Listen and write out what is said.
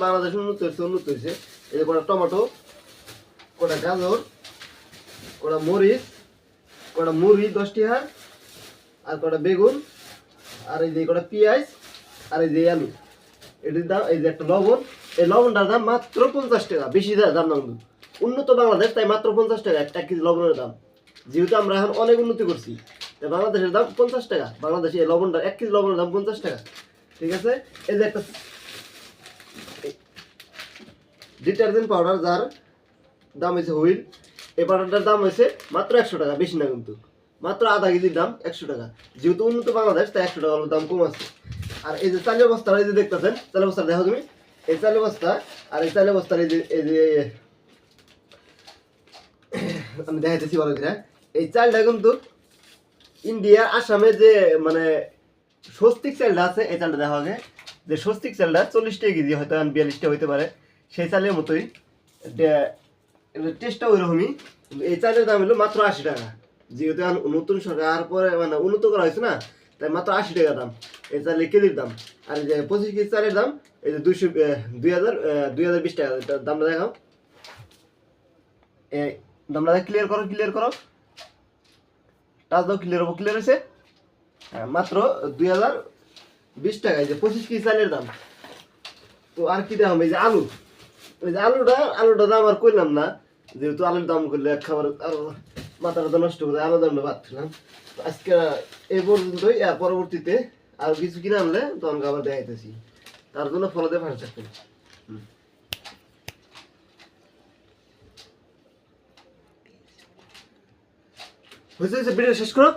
বাংলাদেশ উন্নত হয়েছে এই যে কটা টমেটো, কটা গাজর, কটা মরিচ, কটা মুড়ি 10টি হার, আর কটা বেগুন, আর এই যে কটা পেঁয়াজ, আর এই যে আলু। এটির দাম এই যে একটা লবণ, এই লবণটার দাম মাত্র 50 টাকা, বেশি দাম না। উন্নত বাংলাদেশ তাই মাত্র 50 টাকা 1 কেজি লবণের দাম। যেহেতু আমরা এখন অনেক উন্নতি করছি তাই বাংলাদেশের দাম 50 টাকা। বাংলাদেশে এই লবণটা 1 কেজি লবণের দাম 50 টাকা। ঠিক আছে। এই যে একটা ডিটারজেন্ট পাউডার যার দাম হয়েছে হুইল, এই পাউডারটার দাম হয়েছে মাত্র 100 টাকা, বেশি না কিন্তু, মাত্র আধা কেজির দাম 100 টাকা। যেহেতু উন্নত বাংলাদেশ তাই 100 টাকা দাম কম আছে। আর এই যে চালের বস্তা, এই যে দেখতেছেন চালের বস্তা, দেখো তুমি এই চালের বস্তা, আর এই চালের বস্তার এই যে আমি দেখাইতেছি বড় করে। এই চালটা কিন্তু ইন্ডিয়া আসামে যে মানে স্বস্তিক চালটা আছে, এই চালটা দেখা হবে যে স্বস্তিক চালটা 40 টাকা কেজি, হয়তো 42 টাকা হইতে পারে, সেই চালের মতোই টেস্টটা ওই রকমই। এই চালের দাম হলো মাত্র 80 টাকা। যেহেতু নতুন সরকার পরে মানে উন্নত করা হয়েছে না, তাই মাত্র 80 টাকা দাম এই চালের কেজির দাম। আর এই যে 25 কেজি চালের দাম এই যে 2020 টাকা। দামটা দেখাও, এই দামটা ক্লিয়ার করো টাচ দাও, ক্লিয়ার হয়েছে। মাত্র 2020 টাকা এই যে 25 কেজি চালের দাম। তো আর কি দাম, এই যে আলু, ওই যে আলুটা দাম আর করলাম না, যেহেতু আলুর দাম করলে খাবার আরো মাথাটা নষ্ট করে আলুর দামটা পাচ্ছিলাম। আজকে এই পর্যন্তই, আর পরবর্তীতে আর কিছু কিনে আনলে তখন আবার দেখাইতেছি। তার জন্য ফলোতে ভালো থাকবেন। হয়েছে ভিডিও শেষ করো।